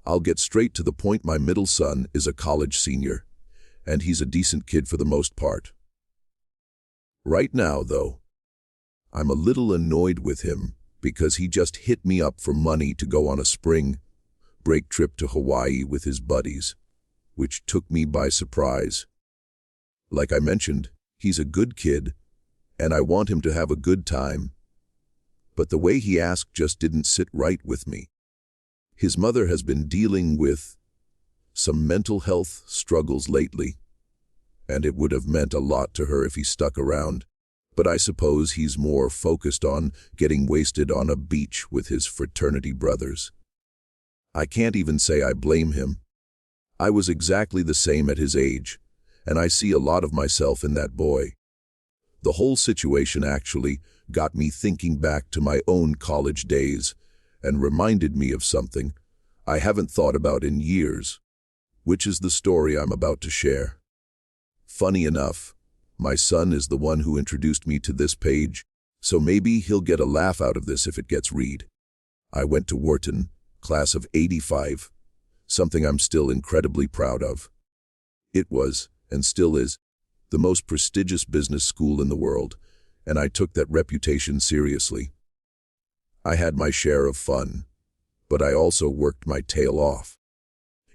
I'll get straight to the point. My middle son is a college senior, and he's a decent kid for the most part. Right now, though, I'm a little annoyed with him because he just hit me up for money to go on a spring break trip to Hawaii with his buddies, which took me by surprise. Like I mentioned, he's a good kid, and I want him to have a good time. But the way he asked just didn't sit right with me. His mother has been dealing with some mental health struggles lately, and it would have meant a lot to her if he stuck around. But I suppose he's more focused on getting wasted on a beach with his fraternity brothers. I can't even say I blame him. I was exactly the same at his age, and I see a lot of myself in that boy. The whole situation actually got me thinking back to my own college days and reminded me of something I haven't thought about in years, which is the story I'm about to share. Funny enough, my son is the one who introduced me to this page, so maybe he'll get a laugh out of this if it gets read. I went to Wharton, class of '85, something I'm still incredibly proud of. It was, and still is, the most prestigious business school in the world, and I took that reputation seriously. I had my share of fun, but I also worked my tail off.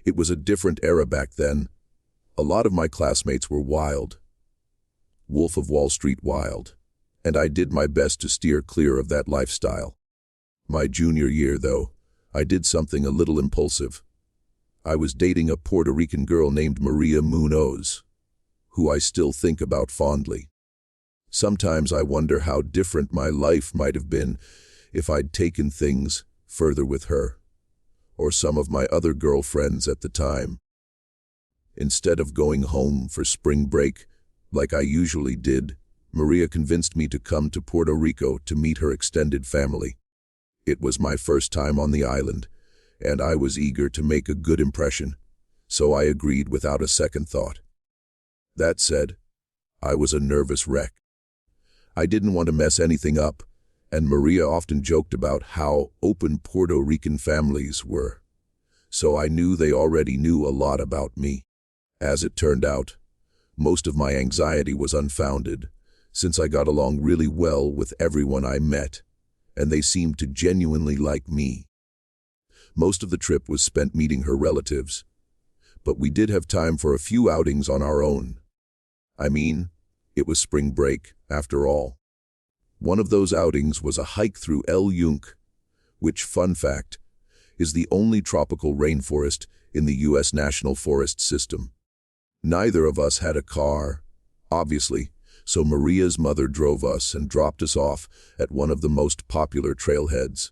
It was a different era back then. A lot of my classmates were wild. Wolf of Wall Street wild, and I did my best to steer clear of that lifestyle. My junior year, though, I did something a little impulsive. I was dating a Puerto Rican girl named Maria Munoz, who I still think about fondly. Sometimes I wonder how different my life might have been if I'd taken things further with her, or some of my other girlfriends at the time. Instead of going home for spring break, like I usually did, Maria convinced me to come to Puerto Rico to meet her extended family. It was my first time on the island, and I was eager to make a good impression, so I agreed without a second thought. That said, I was a nervous wreck. I didn't want to mess anything up, and Maria often joked about how open Puerto Rican families were, so I knew they already knew a lot about me. As it turned out, most of my anxiety was unfounded, since I got along really well with everyone I met, and they seemed to genuinely like me. Most of the trip was spent meeting her relatives, but we did have time for a few outings on our own. I mean, it was spring break, after all. One of those outings was a hike through El Yunque, which, fun fact, is the only tropical rainforest in the U.S. National Forest System. Neither of us had a car, obviously, so Maria's mother drove us and dropped us off at one of the most popular trailheads.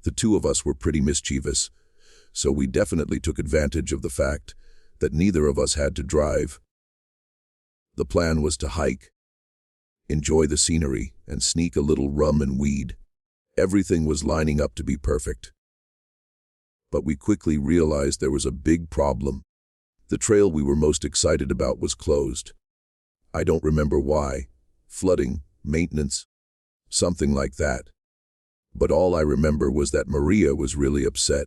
The two of us were pretty mischievous, so we definitely took advantage of the fact that neither of us had to drive. The plan was to hike, enjoy the scenery, and sneak a little rum and weed. Everything was lining up to be perfect. But we quickly realized there was a big problem. The trail we were most excited about was closed. I don't remember why. Flooding, maintenance, something like that. But all I remember was that Maria was really upset.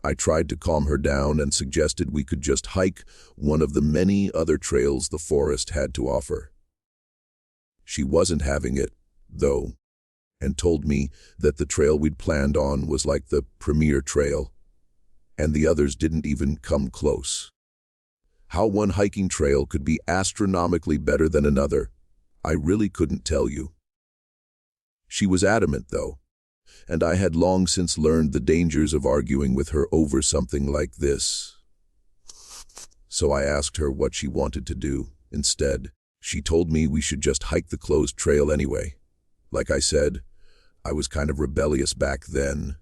I tried to calm her down and suggested we could just hike one of the many other trails the forest had to offer. She wasn't having it, though, and told me that the trail we'd planned on was like the premier trail, and the others didn't even come close. How one hiking trail could be astronomically better than another, I really couldn't tell you. She was adamant, though, and I had long since learned the dangers of arguing with her over something like this. So I asked her what she wanted to do instead. She told me we should just hike the closed trail anyway. Like I said, I was kind of rebellious back then,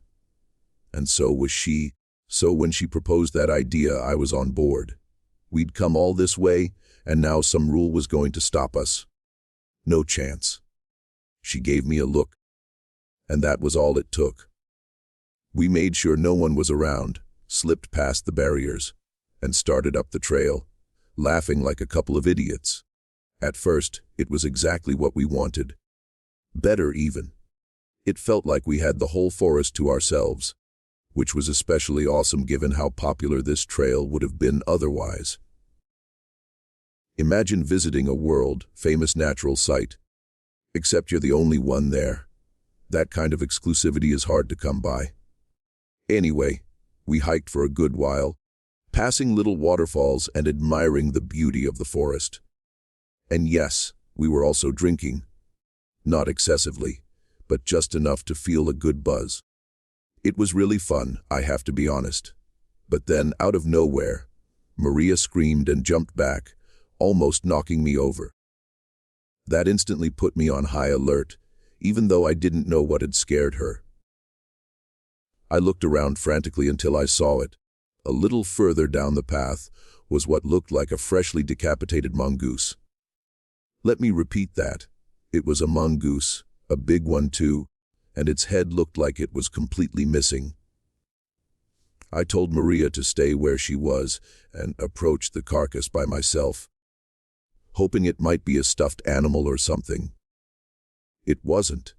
and so was she. So when she proposed that idea, I was on board. We'd come all this way, and now some rule was going to stop us. No chance. She gave me a look, and that was all it took. We made sure no one was around, slipped past the barriers, and started up the trail, laughing like a couple of idiots. At first, it was exactly what we wanted. Better even. It felt like we had the whole forest to ourselves. which was especially awesome given how popular this trail would have been otherwise. Imagine visiting a world-famous natural site, except you're the only one there. That kind of exclusivity is hard to come by. Anyway, we hiked for a good while, passing little waterfalls and admiring the beauty of the forest. And yes, we were also drinking. Not excessively, but just enough to feel a good buzz. It was really fun, I have to be honest. But then, out of nowhere, Maria screamed and jumped back, almost knocking me over. That instantly put me on high alert, even though I didn't know what had scared her. I looked around frantically until I saw it. A little further down the path was what looked like a freshly decapitated mongoose. Let me repeat that. It was a mongoose, a big one too, and its head looked like it was completely missing. I told Maria to stay where she was and approached the carcass by myself, hoping it might be a stuffed animal or something. It wasn't.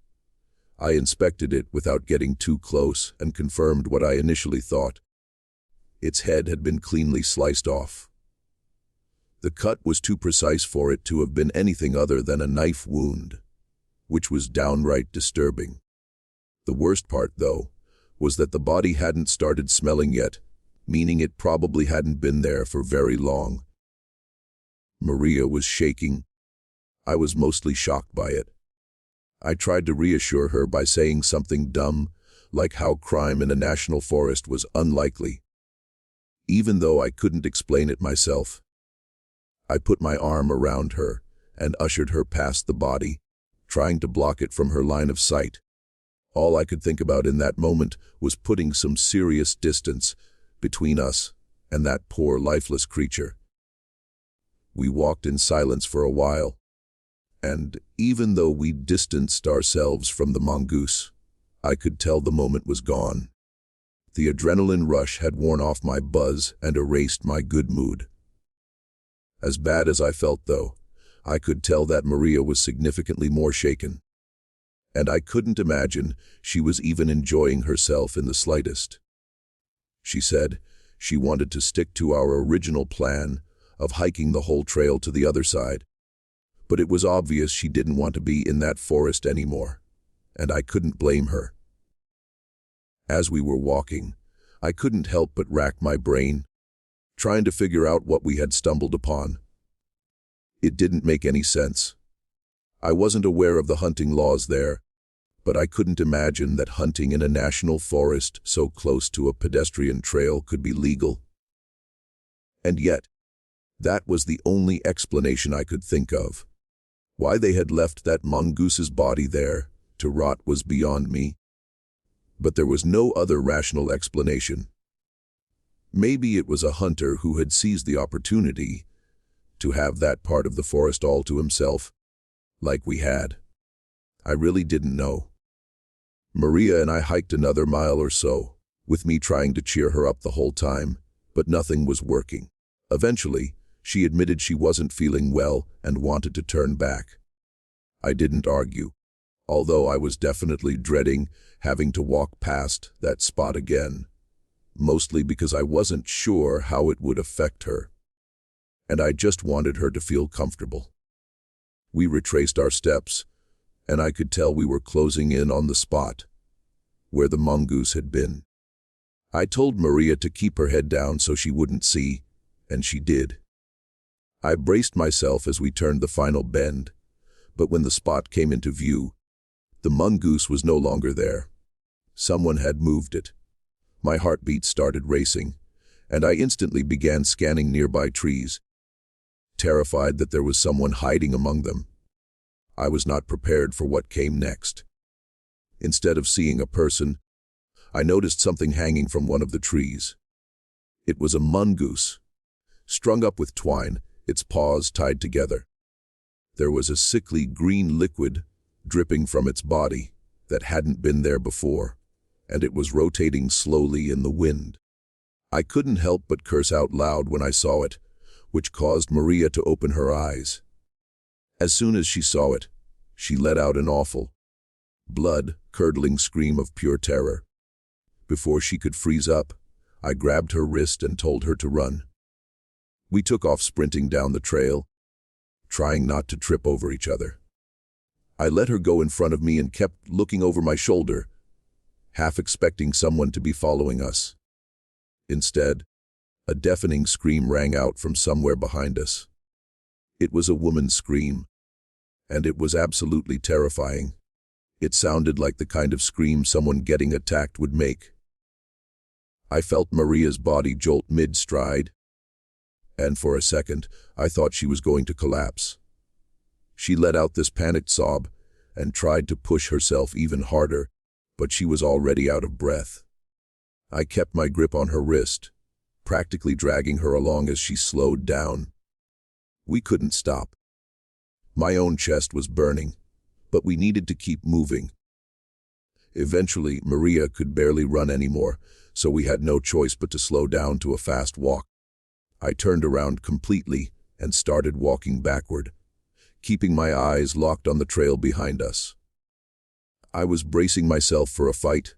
I inspected it without getting too close and confirmed what I initially thought. Its head had been cleanly sliced off. The cut was too precise for it to have been anything other than a knife wound, which was downright disturbing. The worst part, though, was that the body hadn't started smelling yet, meaning it probably hadn't been there for very long. Maria was shaking. I was mostly shocked by it. I tried to reassure her by saying something dumb, like how crime in a national forest was unlikely, even though I couldn't explain it myself. I put my arm around her and ushered her past the body, trying to block it from her line of sight. All I could think about in that moment was putting some serious distance between us and that poor lifeless creature. We walked in silence for a while, and even though we distanced ourselves from the mongoose, I could tell the moment was gone. The adrenaline rush had worn off my buzz and erased my good mood. As bad as I felt, though, I could tell that Maria was significantly more shaken. And I couldn't imagine she was even enjoying herself in the slightest. She said she wanted to stick to our original plan of hiking the whole trail to the other side, but it was obvious she didn't want to be in that forest anymore, and I couldn't blame her. As we were walking, I couldn't help but rack my brain, trying to figure out what we had stumbled upon. It didn't make any sense. I wasn't aware of the hunting laws there, but I couldn't imagine that hunting in a national forest so close to a pedestrian trail could be legal. And yet, that was the only explanation I could think of. Why they had left that mongoose's body there to rot was beyond me. But there was no other rational explanation. Maybe it was a hunter who had seized the opportunity to have that part of the forest all to himself, like we had. I really didn't know. Maria and I hiked another mile or so, with me trying to cheer her up the whole time, but nothing was working. Eventually, she admitted she wasn't feeling well and wanted to turn back. I didn't argue, although I was definitely dreading having to walk past that spot again, mostly because I wasn't sure how it would affect her, and I just wanted her to feel comfortable. We retraced our steps, and I could tell we were closing in on the spot where the mongoose had been. I told Maria to keep her head down so she wouldn't see, and she did. I braced myself as we turned the final bend, but when the spot came into view, the mongoose was no longer there. Someone had moved it. My heartbeat started racing, and I instantly began scanning nearby trees, terrified that there was someone hiding among them. I was not prepared for what came next. Instead of seeing a person, I noticed something hanging from one of the trees. It was a mongoose, strung up with twine, its paws tied together. There was a sickly green liquid dripping from its body that hadn't been there before, and it was rotating slowly in the wind. I couldn't help but curse out loud when I saw it, which caused Maria to open her eyes. As soon as she saw it, she let out an awful, blood-curdling scream of pure terror. Before she could freeze up, I grabbed her wrist and told her to run. We took off sprinting down the trail, trying not to trip over each other. I let her go in front of me and kept looking over my shoulder, half expecting someone to be following us. Instead, a deafening scream rang out from somewhere behind us. It was a woman's scream, and it was absolutely terrifying. It sounded like the kind of scream someone getting attacked would make. I felt Maria's body jolt mid-stride, and for a second, I thought she was going to collapse. She let out this panicked sob and tried to push herself even harder, but she was already out of breath. I kept my grip on her wrist, practically dragging her along as she slowed down. We couldn't stop. My own chest was burning, but we needed to keep moving. Eventually, Maria could barely run anymore, so we had no choice but to slow down to a fast walk. I turned around completely and started walking backward, keeping my eyes locked on the trail behind us. I was bracing myself for a fight.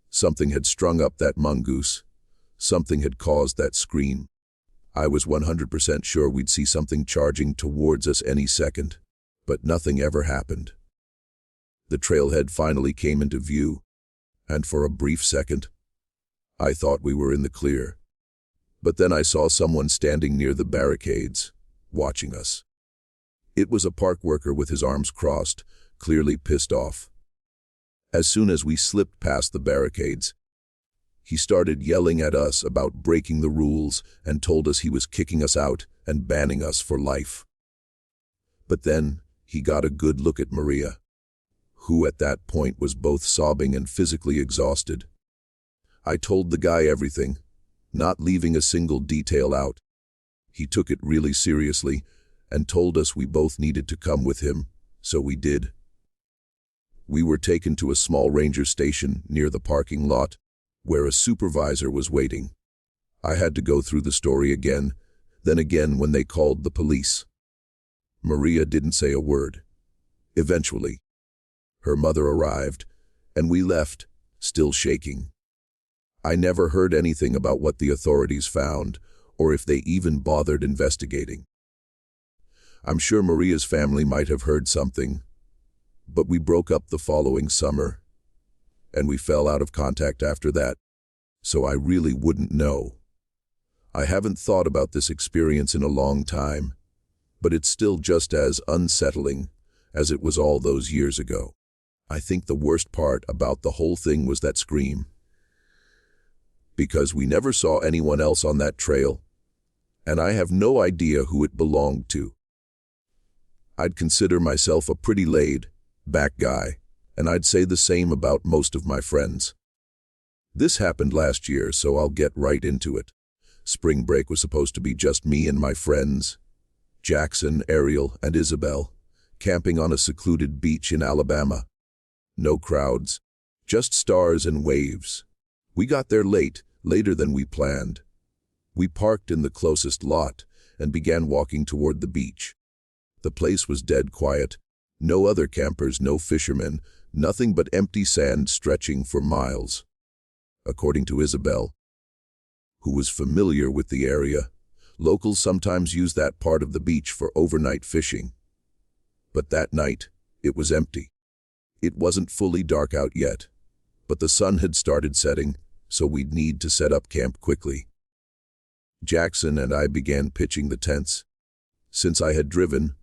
Something had strung up that mongoose. Something had caused that scream. I was 100% sure we'd see something charging towards us any second, but nothing ever happened. The trailhead finally came into view, and for a brief second, I thought we were in the clear. But then I saw someone standing near the barricades, watching us. It was a park worker with his arms crossed, clearly pissed off. As soon as we slipped past the barricades, he started yelling at us about breaking the rules and told us he was kicking us out and banning us for life. But then he got a good look at Maria, who at that point was both sobbing and physically exhausted. I told the guy everything, not leaving a single detail out. He took it really seriously and told us we both needed to come with him, so we did. We were taken to a small ranger station near the parking lot, where a supervisor was waiting. I had to go through the story again, then again when they called the police. Maria didn't say a word. Eventually, her mother arrived, and we left, still shaking. I never heard anything about what the authorities found, or if they even bothered investigating. I'm sure Maria's family might have heard something, but we broke up the following summer, and we fell out of contact after that, so I really wouldn't know. I haven't thought about this experience in a long time, but it's still just as unsettling as it was all those years ago. I think the worst part about the whole thing was that scream, because we never saw anyone else on that trail, and I have no idea who it belonged to. I'd consider myself a pretty laid-back guy, and I'd say the same about most of my friends. This happened last year, so I'll get right into it. Spring break was supposed to be just me and my friends, Jackson, Ariel, and Isabel, camping on a secluded beach in Alabama. No crowds, just stars and waves. We got there late, later than we planned. We parked in the closest lot and began walking toward the beach. The place was dead quiet. No other campers, no fishermen, nothing but empty sand stretching for miles. According to Isabel, who was familiar with the area, locals sometimes use that part of the beach for overnight fishing. But that night, it was empty. It wasn't fully dark out yet, but the sun had started setting, so we'd need to set up camp quickly. Jackson and I began pitching the tents. Since I had driven,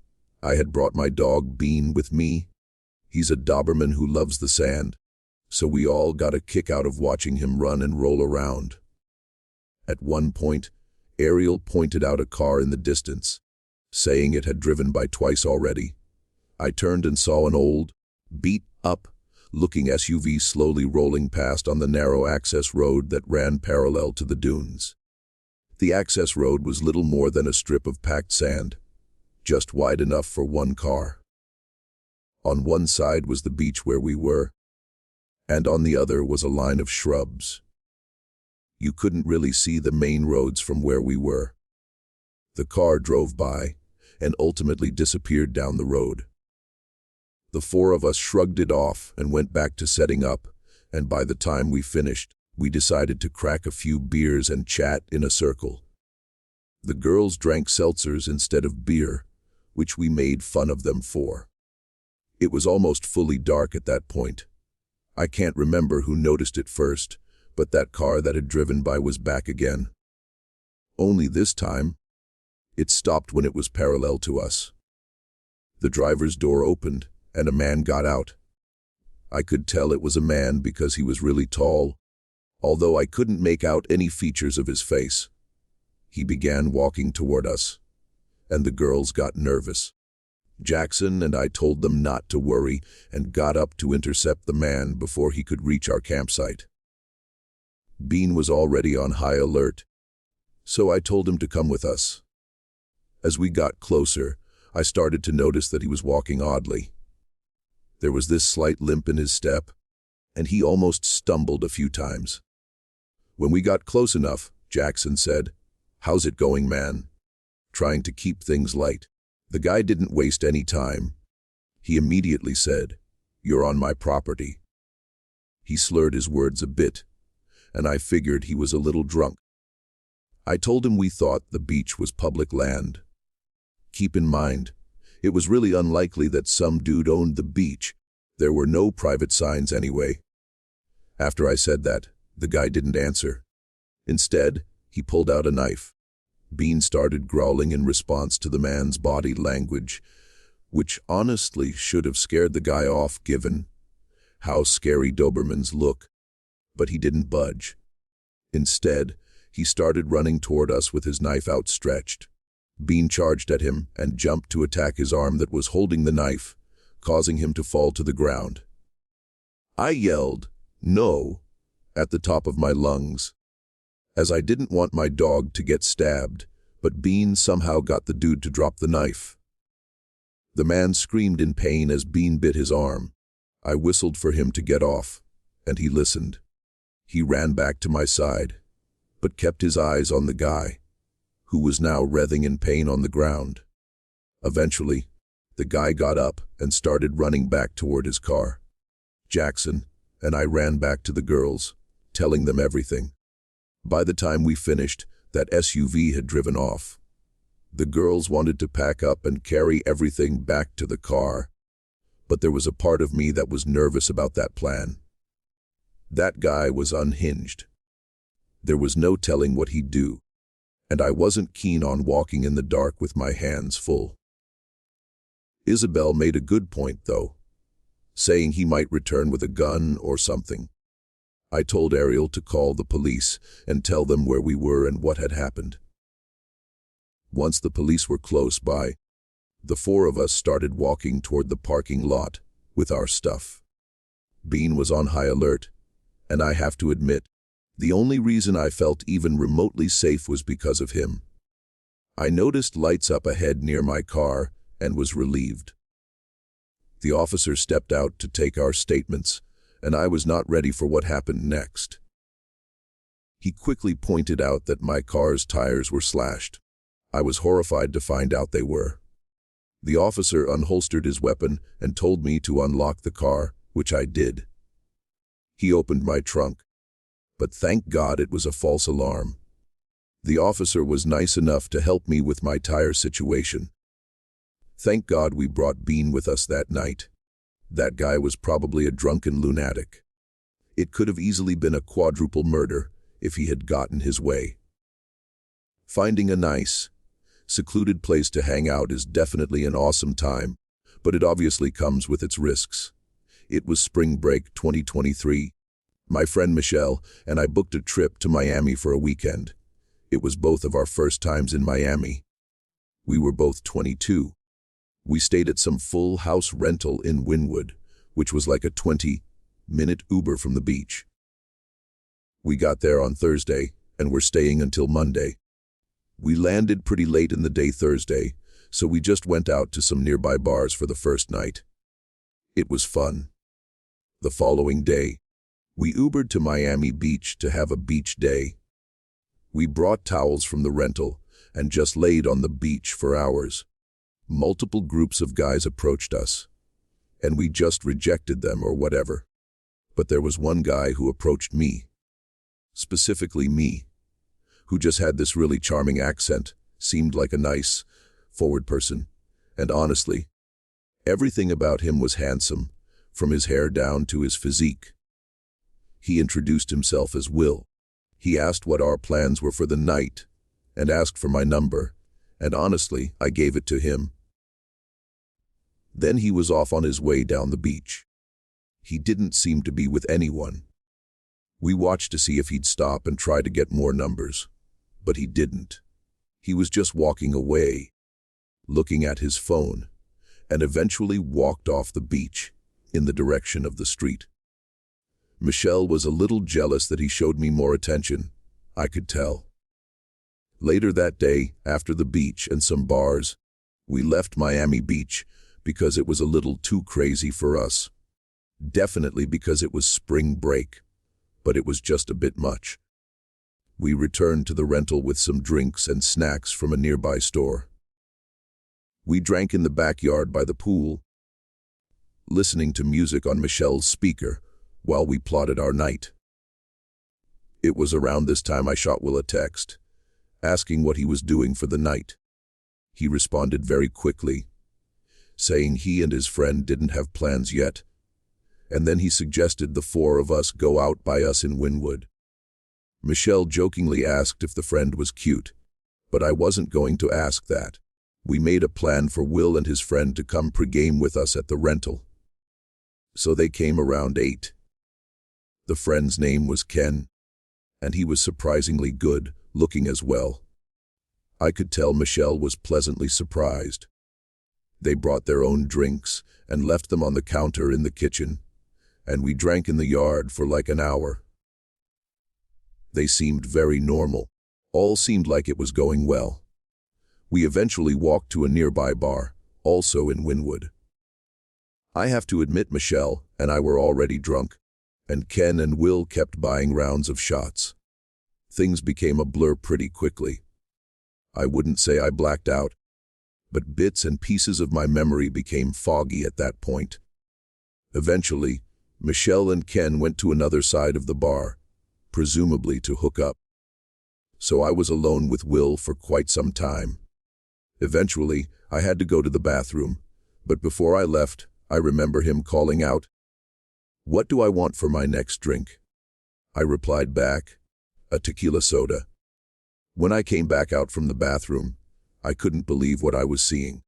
I had brought my dog Bean with me. He's a Doberman who loves the sand, so we all got a kick out of watching him run and roll around. At one point, Ariel pointed out a car in the distance, saying it had driven by twice already. I turned and saw an old, beat-up looking SUV slowly rolling past on the narrow access road that ran parallel to the dunes. The access road was little more than a strip of packed sand, just wide enough for one car. On one side was the beach where we were, and on the other was a line of shrubs. You couldn't really see the main roads from where we were. The car drove by and ultimately disappeared down the road. The four of us shrugged it off and went back to setting up, and by the time we finished, We decided to crack a few beers and chat in a circle. The girls drank seltzers instead of beer, which we made fun of them for. It was almost fully dark at that point. I can't remember who noticed it first, but that car that had driven by was back again. Only this time, it stopped when it was parallel to us. The driver's door opened, and a man got out. I could tell it was a man because he was really tall, although I couldn't make out any features of his face. He began walking toward us, and the girls got nervous. Jackson and I told them not to worry and got up to intercept the man before he could reach our campsite. Bean was already on high alert, so I told him to come with us. As we got closer, I started to notice that he was walking oddly. There was this slight limp in his step, and he almost stumbled a few times. When we got close enough, Jackson said, "How's it going, man?" Trying to keep things light. The guy didn't waste any time. He immediately said, "You're on my property." He slurred his words a bit, and I figured he was a little drunk. I told him we thought the beach was public land. Keep in mind, it was really unlikely that some dude owned the beach. There were no private signs anyway. After I said that, the guy didn't answer. Instead, he pulled out a knife. Bean started growling in response to the man's body language, which honestly should have scared the guy off given how scary Dobermans look. But he didn't budge. Instead, he started running toward us with his knife outstretched. Bean charged at him and jumped to attack his arm that was holding the knife, causing him to fall to the ground. I yelled, "No," at the top of my lungs, as I didn't want my dog to get stabbed, but Bean somehow got the dude to drop the knife. The man screamed in pain as Bean bit his arm. I whistled for him to get off, and he listened. He ran back to my side, but kept his eyes on the guy, who was now writhing in pain on the ground. Eventually, the guy got up and started running back toward his car. Jackson and I ran back to the girls, telling them everything. By the time we finished, that SUV had driven off. The girls wanted to pack up and carry everything back to the car, but there was a part of me that was nervous about that plan. That guy was unhinged. There was no telling what he'd do, and I wasn't keen on walking in the dark with my hands full. Isabel made a good point, though, saying he might return with a gun or something. I told Ariel to call the police and tell them where we were and what had happened. Once the police were close by, the four of us started walking toward the parking lot with our stuff. Bean was on high alert, and I have to admit, the only reason I felt even remotely safe was because of him. I noticed lights up ahead near my car and was relieved. The officer stepped out to take our statements, and I was not ready for what happened next. He quickly pointed out that my car's tires were slashed. I was horrified to find out they were. The officer unholstered his weapon and told me to unlock the car, which I did. He opened my trunk, but thank God it was a false alarm. The officer was nice enough to help me with my tire situation. Thank God we brought Bean with us that night. That guy was probably a drunken lunatic. It could have easily been a quadruple murder if he had gotten his way. Finding a nice, secluded place to hang out is definitely an awesome time, but it obviously comes with its risks. It was spring break 2023. My friend Michelle and I booked a trip to Miami for a weekend. It was both of our first times in Miami. We were both 22. We stayed at some full house rental in Wynwood, which was like a 20-minute Uber from the beach. We got there on Thursday and were staying until Monday. We landed pretty late in the day Thursday, so we just went out to some nearby bars for the first night. It was fun. The following day, we Ubered to Miami Beach to have a beach day. We brought towels from the rental and just laid on the beach for hours. Multiple groups of guys approached us, and we just rejected them or whatever. But there was one guy who approached me. specifically me, who just had this really charming accent, seemed like a nice, forward person, and honestly, everything about him was handsome, from his hair down to his physique. He introduced himself as Will. He asked what our plans were for the night, and asked for my number, and honestly, I gave it to him. Then he was off on his way down the beach. He didn't seem to be with anyone. We watched to see if he'd stop and try to get more numbers, but he didn't. He was just walking away, looking at his phone, and eventually walked off the beach in the direction of the street. Michelle was a little jealous that he showed me more attention. I could tell. Later that day, after the beach and some bars, we left Miami Beach because it was a little too crazy for us. Definitely because it was spring break, but it was just a bit much. We returned to the rental with some drinks and snacks from a nearby store. We drank in the backyard by the pool, listening to music on Michelle's speaker while we plotted our night. It was around this time I shot Will a text, asking what he was doing for the night. He responded very quickly, saying he and his friend didn't have plans yet, and then he suggested the four of us go out by us in Wynwood. Michelle jokingly asked if the friend was cute, but I wasn't going to ask that. We made a plan for Will and his friend to come pregame with us at the rental. So they came around 8. The friend's name was Ken, and he was surprisingly good looking as well. I could tell Michelle was pleasantly surprised. They brought their own drinks and left them on the counter in the kitchen, and we drank in the yard for like an hour. They seemed very normal. All seemed like it was going well. We eventually walked to a nearby bar, also in Wynwood. I have to admit Michelle and I were already drunk, and Ken and Will kept buying rounds of shots. Things became a blur pretty quickly. I wouldn't say I blacked out, but bits and pieces of my memory became foggy at that point. Eventually, Michelle and Ken went to another side of the bar, presumably to hook up. So I was alone with Will for quite some time. Eventually, I had to go to the bathroom, but before I left, I remember him calling out, "What do I want for my next drink?" I replied back, "A tequila soda." When I came back out from the bathroom, I couldn't believe what I was seeing.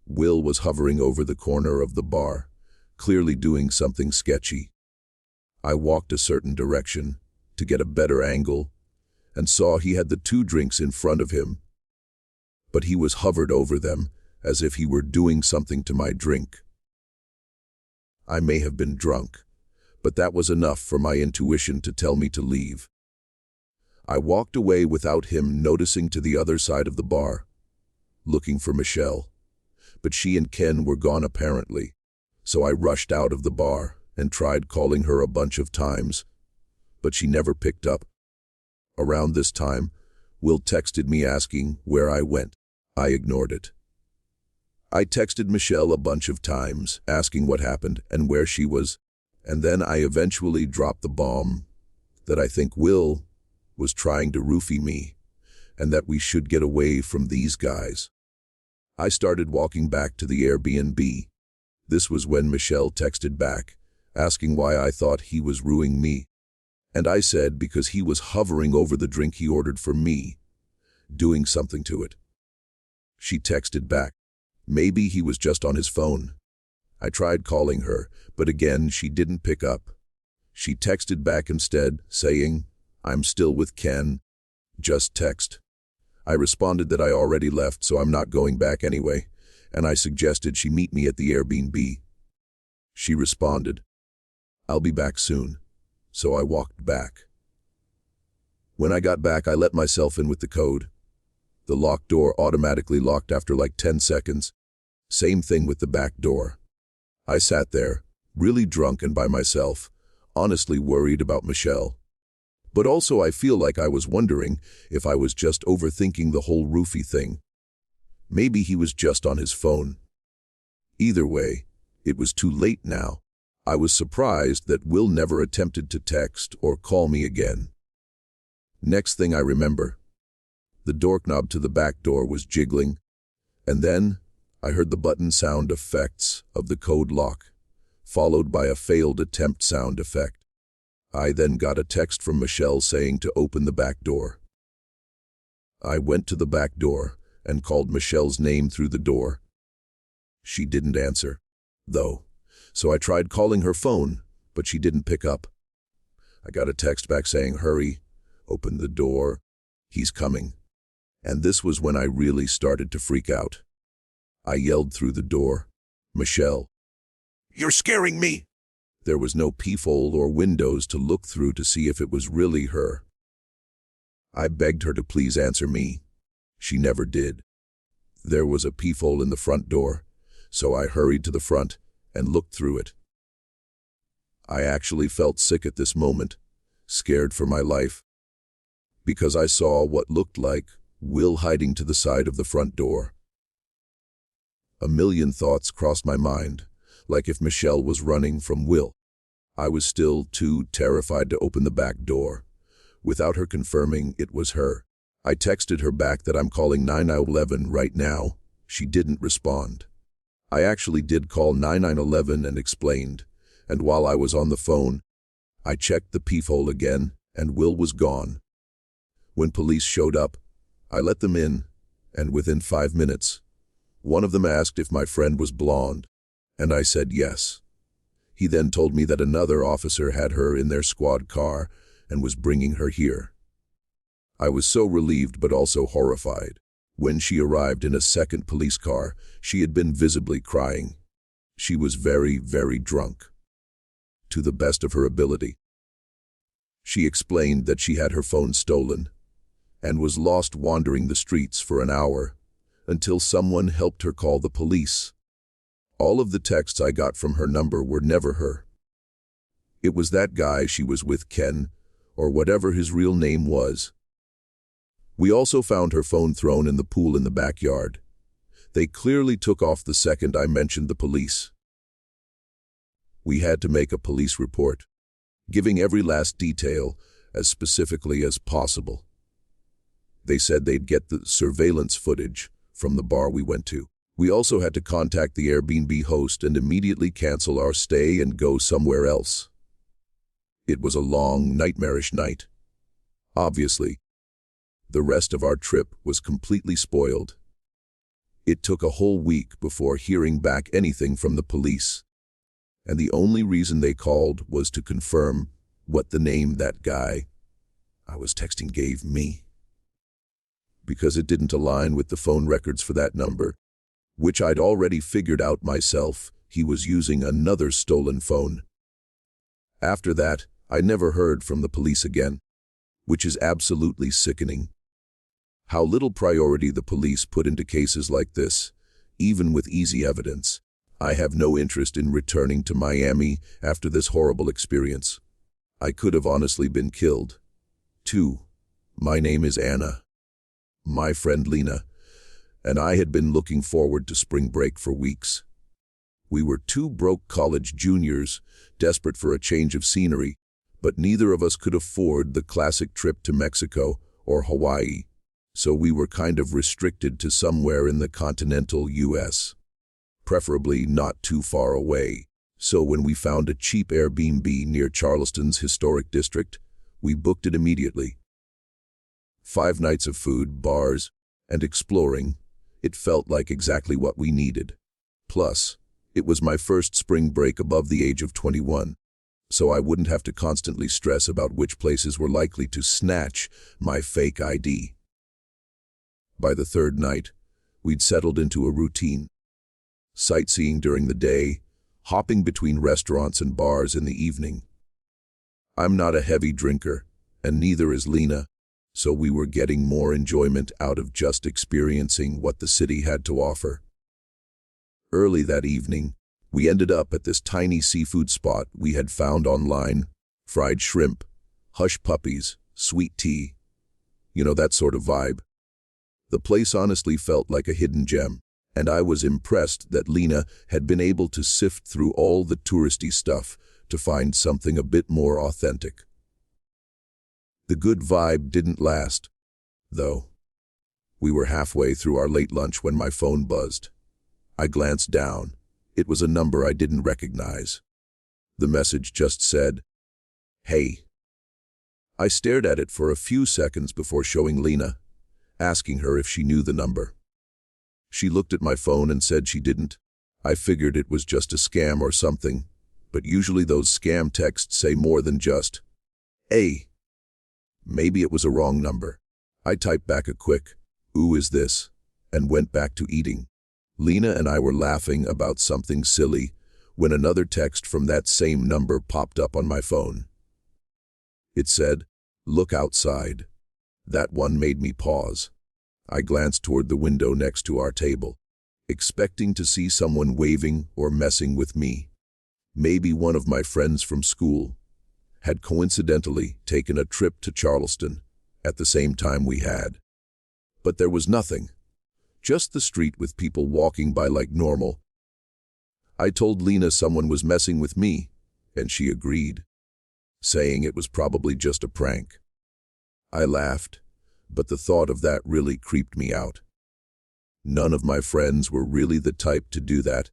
Will was hovering over the corner of the bar, clearly doing something sketchy. I walked a certain direction to get a better angle and saw he had the 2 drinks in front of him, but he was hovered over them as if he were doing something to my drink. I may have been drunk, but that was enough for my intuition to tell me to leave. I walked away without him noticing to the other side of the bar, looking for Michelle, but she and Ken were gone apparently, so I rushed out of the bar and tried calling her a bunch of times, but she never picked up. Around this time, Will texted me asking where I went. I ignored it. I texted Michelle a bunch of times, asking what happened and where she was, and then I eventually dropped the bomb that I think Will was trying to roofie me, and that we should get away from these guys. I started walking back to the Airbnb. This was when Michelle texted back, asking why I thought he was ruining me, and I said because he was hovering over the drink he ordered for me, doing something to it. She texted back, maybe he was just on his phone. I tried calling her, but again she didn't pick up. She texted back instead, saying, "I'm still with Ken. Just text." I responded that I already left, so I'm not going back anyway, and I suggested she meet me at the Airbnb. She responded, "I'll be back soon," so I walked back. When I got back, I let myself in with the code. The locked door automatically locked after like 10 seconds. Same thing with the back door. I sat there, really drunk and by myself, honestly worried about Michelle. But also I feel like I was wondering if I was just overthinking the whole roofie thing. Maybe he was just on his phone. Either way, it was too late now. I was surprised that Will never attempted to text or call me again. Next thing I remember, the doorknob to the back door was jiggling, and then I heard the button sound effects of the code lock, followed by a failed attempt sound effect. I then got a text from Michelle saying to open the back door. I went to the back door and called Michelle's name through the door. She didn't answer, though, so I tried calling her phone, but she didn't pick up. I got a text back saying, "Hurry, open the door, he's coming." And this was when I really started to freak out. I yelled through the door, "Michelle, you're scaring me!" There was no peephole or windows to look through to see if it was really her. I begged her to please answer me. She never did. There was a peephole in the front door, so I hurried to the front and looked through it. I actually felt sick at this moment, scared for my life, because I saw what looked like Will hiding to the side of the front door. A million thoughts crossed my mind, like if Michelle was running from Will. I was still too terrified to open the back door, without her confirming it was her. I texted her back that I'm calling 911 right now. She didn't respond. I actually did call 911 and explained, and while I was on the phone, I checked the peephole again, and Will was gone. When police showed up, I let them in, and within 5 minutes, one of them asked if my friend was blonde, and I said yes. He then told me that another officer had her in their squad car and was bringing her here. I was so relieved but also horrified. When she arrived in a second police car, she had been visibly crying. She was very, very drunk, to the best of her ability. She explained that she had her phone stolen and was lost wandering the streets for an hour until someone helped her call the police. All of the texts I got from her number were never her. It was that guy she was with, Ken, or whatever his real name was. We also found her phone thrown in the pool in the backyard. They clearly took off the second I mentioned the police. We had to make a police report, giving every last detail as specifically as possible. They said they'd get the surveillance footage from the bar we went to. We also had to contact the Airbnb host and immediately cancel our stay and go somewhere else. It was a long, nightmarish night. Obviously, the rest of our trip was completely spoiled. It took a whole week before hearing back anything from the police, and the only reason they called was to confirm what the name that guy I was texting gave me, because it didn't align with the phone records for that number, which I'd already figured out myself. He was using another stolen phone. After that, I never heard from the police again, which is absolutely sickening. How little priority the police put into cases like this, even with easy evidence. I have no interest in returning to Miami after this horrible experience. I could have honestly been killed. 2. My name is Anna. My friend Lena and I had been looking forward to spring break for weeks. We were two broke college juniors, desperate for a change of scenery, but neither of us could afford the classic trip to Mexico or Hawaii, so we were kind of restricted to somewhere in the continental U.S., preferably not too far away. So when we found a cheap Airbnb near Charleston's historic district, we booked it immediately. 5 nights of food, bars, and exploring. It felt like exactly what we needed. Plus, it was my first spring break above the age of 21, so I wouldn't have to constantly stress about which places were likely to snatch my fake ID. By the 3rd night, we'd settled into a routine. Sightseeing during the day, hopping between restaurants and bars in the evening. I'm not a heavy drinker, and neither is Lena, so we were getting more enjoyment out of just experiencing what the city had to offer. Early that evening, we ended up at this tiny seafood spot we had found online. Fried shrimp, hush puppies, sweet tea. You know, that sort of vibe. The place honestly felt like a hidden gem, and I was impressed that Lena had been able to sift through all the touristy stuff to find something a bit more authentic. The good vibe didn't last, though. We were halfway through our late lunch when my phone buzzed. I glanced down. It was a number I didn't recognize. The message just said, "Hey." I stared at it for a few seconds before showing Lena, asking her if she knew the number. She looked at my phone and said she didn't. I figured it was just a scam or something, but usually those scam texts say more than just, "Hey." Maybe it was a wrong number. I typed back a quick, "Who is this?" and went back to eating. Lena and I were laughing about something silly when another text from that same number popped up on my phone. It said, "Look outside." That one made me pause. I glanced toward the window next to our table, expecting to see someone waving or messing with me. Maybe one of my friends from school had coincidentally taken a trip to Charleston at the same time we had. But there was nothing. Just the street with people walking by like normal. I told Lena someone was messing with me, and she agreed, saying it was probably just a prank. I laughed, but the thought of that really creeped me out. None of my friends were really the type to do that,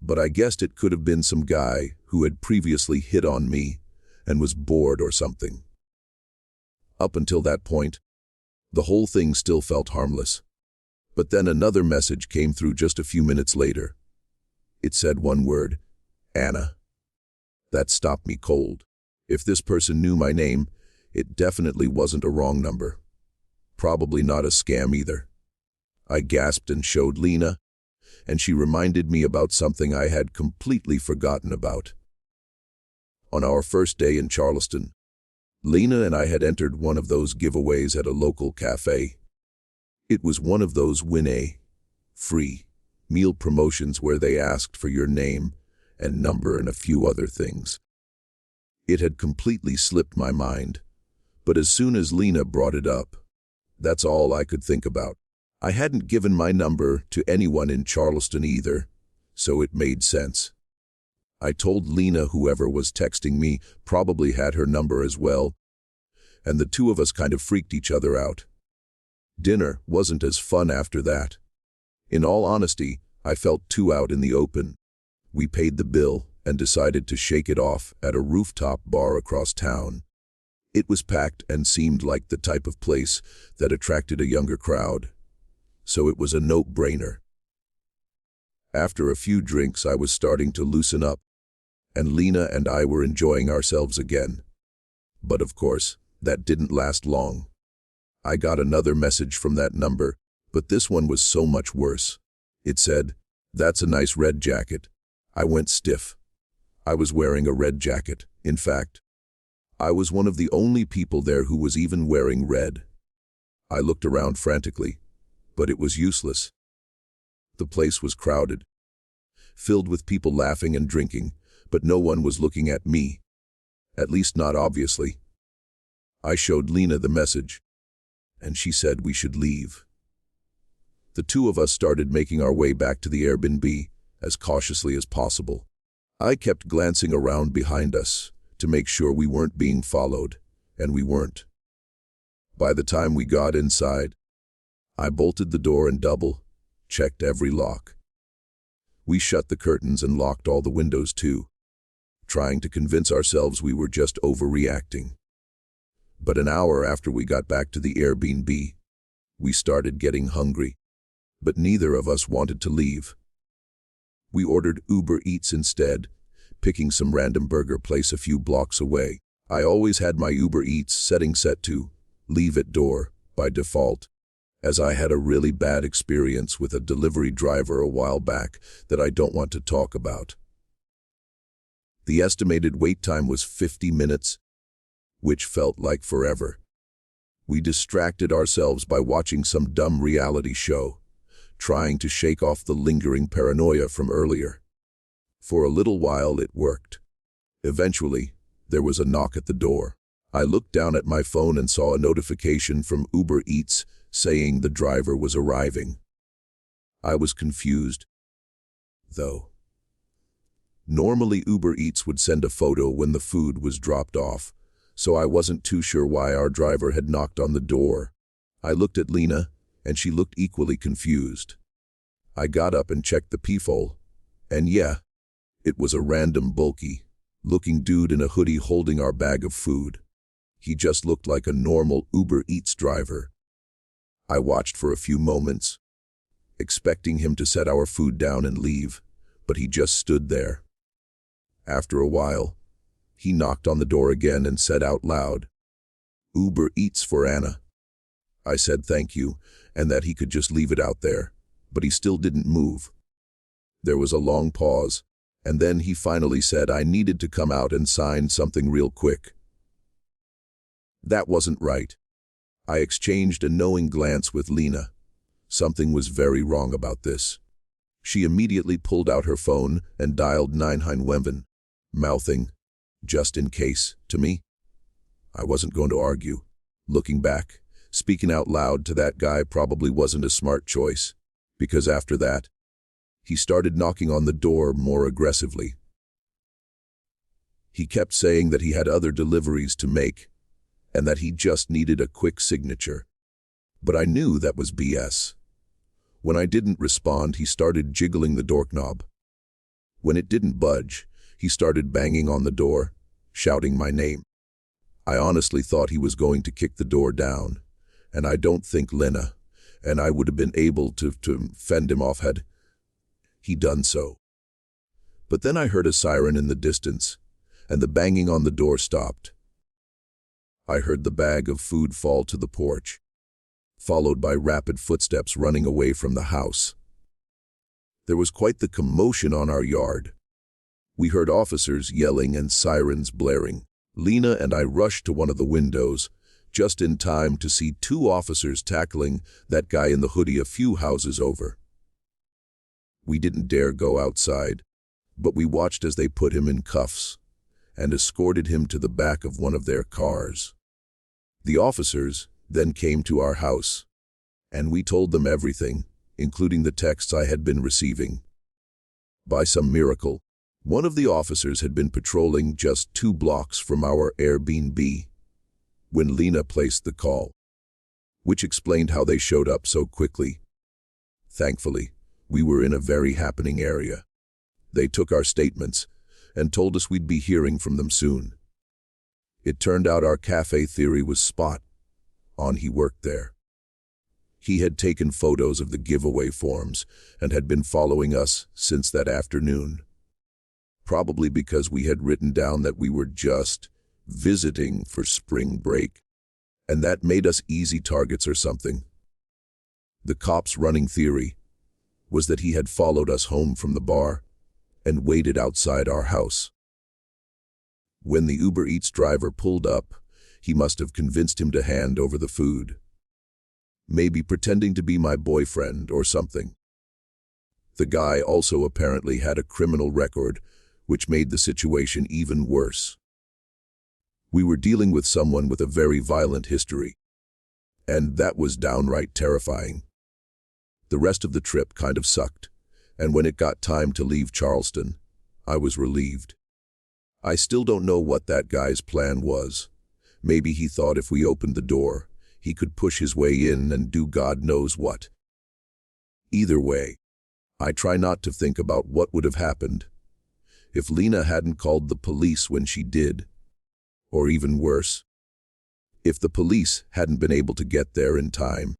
but I guessed it could have been some guy who had previously hit on me and was bored or something. Up until that point, the whole thing still felt harmless. But then another message came through just a few minutes later. It said one word, "Anna." That stopped me cold. If this person knew my name, it definitely wasn't a wrong number. Probably not a scam either. I gasped and showed Lena, and she reminded me about something I had completely forgotten about. On our first day in Charleston, Lena and I had entered one of those giveaways at a local cafe. It was one of those win a free meal promotions where they asked for your name and number and a few other things. It had completely slipped my mind, but as soon as Lena brought it up, that's all I could think about. I hadn't given my number to anyone in Charleston either, so it made sense. I told Lena whoever was texting me probably had her number as well, and the two of us kind of freaked each other out. Dinner wasn't as fun after that. In all honesty, I felt too out in the open. We paid the bill and decided to shake it off at a rooftop bar across town. It was packed and seemed like the type of place that attracted a younger crowd, so it was a no-brainer. After a few drinks, I was starting to loosen up, and Lena and I were enjoying ourselves again. But of course, that didn't last long. I got another message from that number, but this one was so much worse. It said, "That's a nice red jacket." I went stiff. I was wearing a red jacket. In fact, I was one of the only people there who was even wearing red. I looked around frantically, but it was useless. The place was crowded, filled with people laughing and drinking, but no one was looking at me. At least not obviously. I showed Lena the message, and she said we should leave. The two of us started making our way back to the Airbnb as cautiously as possible. I kept glancing around behind us to make sure we weren't being followed, and we weren't. By the time we got inside, I bolted the door and double-checked every lock. We shut the curtains and locked all the windows too, trying to convince ourselves we were just overreacting. But an hour after we got back to the Airbnb, we started getting hungry, but neither of us wanted to leave. We ordered Uber Eats instead, picking some random burger place a few blocks away. I always had my Uber Eats setting set to leave at door by default, as I had a really bad experience with a delivery driver a while back that I don't want to talk about. The estimated wait time was 50 minutes, which felt like forever. We distracted ourselves by watching some dumb reality show, trying to shake off the lingering paranoia from earlier. For a little while it worked. Eventually, there was a knock at the door. I looked down at my phone and saw a notification from Uber Eats saying the driver was arriving. I was confused, though. Normally Uber Eats would send a photo when the food was dropped off, so I wasn't too sure why our driver had knocked on the door. I looked at Lena, and she looked equally confused. I got up and checked the peephole, and yeah, it was a random bulky-looking dude in a hoodie holding our bag of food. He just looked like a normal Uber Eats driver. I watched for a few moments, expecting him to set our food down and leave, but he just stood there. After a while, he knocked on the door again and said out loud, "Uber Eats for Anna." I said thank you, and that he could just leave it out there, but he still didn't move. There was a long pause, and then he finally said I needed to come out and sign something real quick. That wasn't right. I exchanged a knowing glance with Lena. Something was very wrong about this. She immediately pulled out her phone and dialed 911, mouthing, "Just in case," to me. I wasn't going to argue. Looking back, speaking out loud to that guy probably wasn't a smart choice, because after that, he started knocking on the door more aggressively. He kept saying that he had other deliveries to make, and that he just needed a quick signature. But I knew that was BS. When I didn't respond, he started jiggling the doorknob. When it didn't budge, he started banging on the door, shouting my name. I honestly thought he was going to kick the door down, and I don't think Lena and I would have been able to fend him off had he done so. But then I heard a siren in the distance, and the banging on the door stopped. I heard the bag of food fall to the porch, followed by rapid footsteps running away from the house. There was quite the commotion on our yard. We heard officers yelling and sirens blaring. Lena and I rushed to one of the windows, just in time to see two officers tackling that guy in the hoodie a few houses over. We didn't dare go outside, but we watched as they put him in cuffs and escorted him to the back of one of their cars. The officers then came to our house, and we told them everything, including the texts I had been receiving. By some miracle, one of the officers had been patrolling just 2 blocks from our Airbnb when Lena placed the call, which explained how they showed up so quickly. Thankfully, we were in a very happening area. They took our statements and told us we'd be hearing from them soon. It turned out our cafe theory was spot on. He worked there. He had taken photos of the giveaway forms and had been following us since that afternoon. Probably because we had written down that we were just visiting for spring break, and that made us easy targets or something. The cops' running theory was that he had followed us home from the bar and waited outside our house. When the Uber Eats driver pulled up, he must have convinced him to hand over the food, maybe pretending to be my boyfriend or something. The guy also apparently had a criminal record, which made the situation even worse. We were dealing with someone with a very violent history, and that was downright terrifying. The rest of the trip kind of sucked, and when it got time to leave Charleston, I was relieved. I still don't know what that guy's plan was. Maybe he thought if we opened the door, he could push his way in and do God knows what. Either way, I try not to think about what would have happened if Lena hadn't called the police when she did, or even worse, if the police hadn't been able to get there in time.